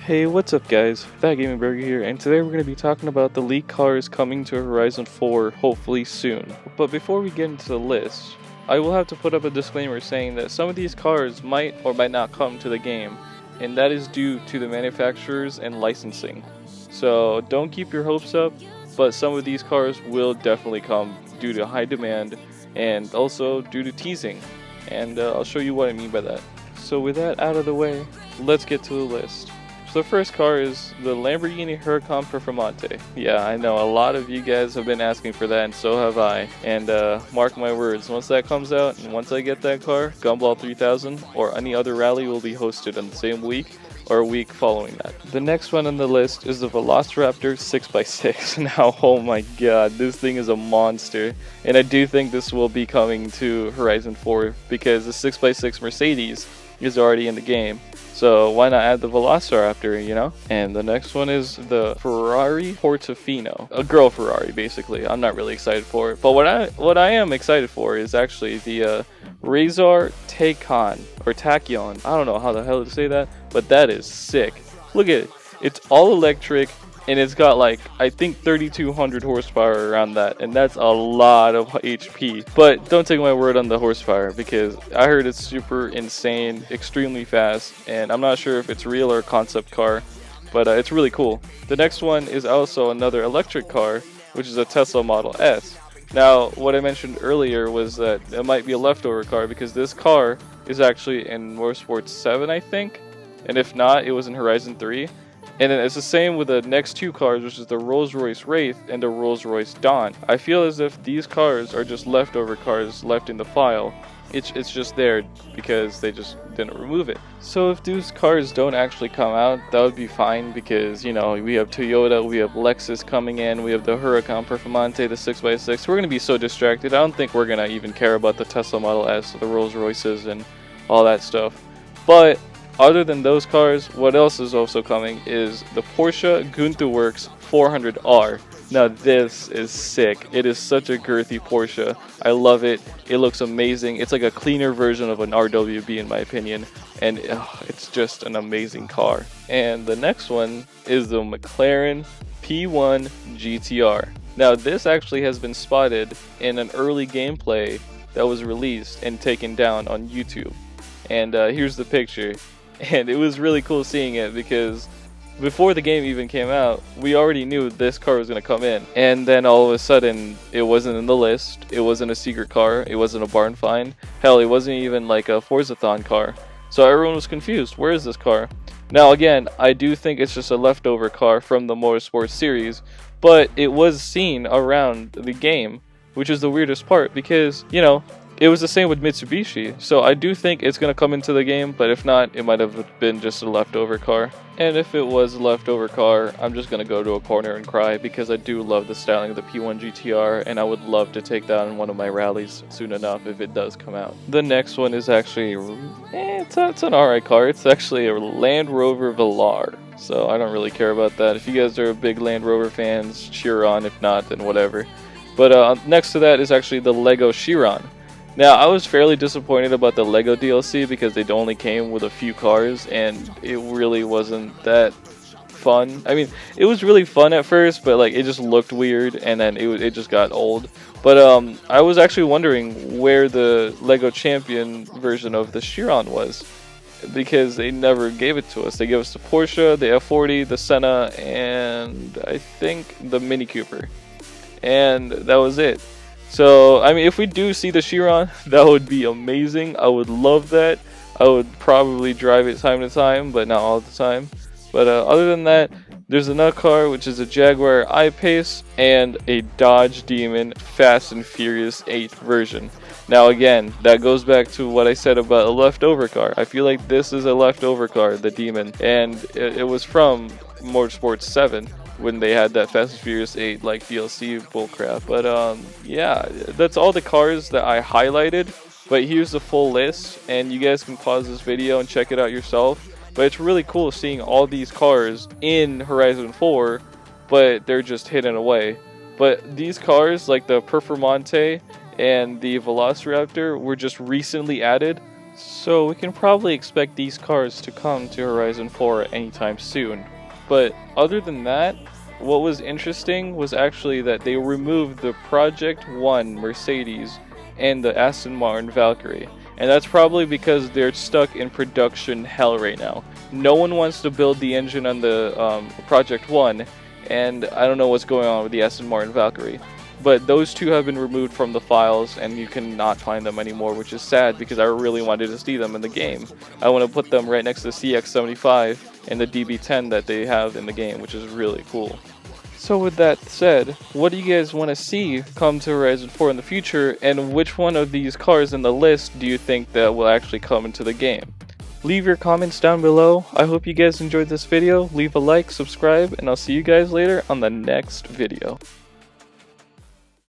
Hey, what's up guys? That Gaming Burger here, and today we're going to be talking about the leaked cars coming to Horizon 4 hopefully soon. But before we get into the list, I will have to put up a disclaimer saying that some of these cars might or might not come to the game, and that is due to the manufacturers and licensing. So don't keep your hopes up, but some of these cars will definitely come due to high demand and also due to teasing, and I'll show you what I mean by that. So with that out of the way, let's get to the list. So the first car is the Lamborghini Huracan Performante. Yeah, I know a lot of you guys have been asking for that, and so have I. And mark my words, once that comes out and once I get that car, Gumball 3000 or any other rally will be hosted on the same week or a week following that. The next one on the list is the VELOCIRAPTor 6x6. Now, oh my god, this thing is a monster. And I do think this will be coming to Horizon 4 because the 6x6 Mercedes is already in the game. So why not add the VELOCIRAPTor, you know? And the next one is the Ferrari Portofino. A girl Ferrari, basically. I'm not really excited for it. But what I am excited for is actually the Razor Taycan, or Tachyon. I don't know how the hell to say that, but that is sick. Look at it. It's all electric, and it's got like, I think 3200 horsepower around that, and that's a lot of HP. But don't take my word on the horsepower, because I heard it's super insane, extremely fast, and I'm not sure if it's real or a concept car, but it's really cool. The next one is also another electric car, which is a Tesla Model S. Now, what I mentioned earlier was that it might be a leftover car, because this car is actually in Motorsport 7, I think, and if not, it was in Horizon 3. And then it's the same with the next two cars, which is the Rolls-Royce Wraith and the Rolls-Royce Dawn. I feel as if these cars are just leftover cars left in the file. It's just there because they just didn't remove it. So if these cars don't actually come out, that would be fine, because, you know, we have Toyota, we have Lexus coming in, we have the Huracan Performante, the 6x6. We're going to be so distracted. I don't think we're going to even care about the Tesla Model S, the Rolls-Royces, and all that stuff. But other than those cars, what else is also coming is the Porsche Gunther Works 400R. Now this is sick. It is such a girthy Porsche. I love it. It looks amazing. It's like a cleaner version of an RWB in my opinion. And it's just an amazing car. And the next one is the Mclaren P1 Gtr. Now this actually has been spotted in an early gameplay that was released and taken down on YouTube. And here's the picture. And it was really cool seeing it, because before the game even came out, we already knew this car was going to come in. And then all of a sudden, it wasn't in the list. It wasn't a secret car. It wasn't a barn find. Hell, it wasn't even like a Forza-thon car. So everyone was confused. Where is this car? Now again, I do think it's just a leftover car from the Motorsport series, but it was seen around the game, which is the weirdest part, because, you know, it was the same with Mitsubishi, so I do think it's going to come into the game, but if not, it might have been just a leftover car. And if it was a leftover car, I'm just going to go to a corner and cry, because I do love the styling of the P1 GTR, and I would love to take that in one of my rallies soon enough if it does come out. The next one is actually, it's an alright car. It's actually a Land Rover Villard, so I don't really care about that. If you guys are big Land Rover fans, cheer on. If not, then whatever. But next to that is actually the Lego Chiron. Now, I was fairly disappointed about the LEGO DLC because they only came with a few cars, and it really wasn't that fun. I mean, it was really fun at first, but like it just looked weird, and then it just got old. But I was actually wondering where the LEGO Champion version of the Chiron was, because they never gave it to us. They gave us the Porsche, the F40, the Senna, and I think the Mini Cooper. And that was it. So, I mean, if we do see the Chiron, that would be amazing. I would love that. I would probably drive it time to time, but not all the time. But other than that, there's another car, which is a Jaguar I-Pace and a Dodge Demon Fast and Furious 8 version. Now again, that goes back to what I said about a leftover car. I feel like this is a leftover car, the Demon, and it was from Motorsport 7. When they had that Fast and Furious 8 like DLC bullcrap. But yeah, that's all the cars that I highlighted. But here's the full list, and you guys can pause this video and check it out yourself. But it's really cool seeing all these cars in Horizon 4, but they're just hidden away. But these cars, like the Performante and the VELOCIRAPTor, were just recently added. So we can probably expect these cars to come to Horizon 4 anytime soon. But other than that, what was interesting was actually that they removed the Project 1 Mercedes and the Aston Martin Valkyrie. And that's probably because they're stuck in production hell right now. No one wants to build the engine on the Project 1, and I don't know what's going on with the Aston Martin Valkyrie. But those two have been removed from the files, and you cannot find them anymore, which is sad because I really wanted to see them in the game. I want to put them right next to the CX-75 and the DB10 that they have in the game, which is really cool. So with that said, what do you guys want to see come to Horizon 4 in the future, and which one of these cars in the list do you think that will actually come into the game? Leave your comments down below. I hope you guys enjoyed this video. Leave a like, subscribe, and I'll see you guys later on the next video.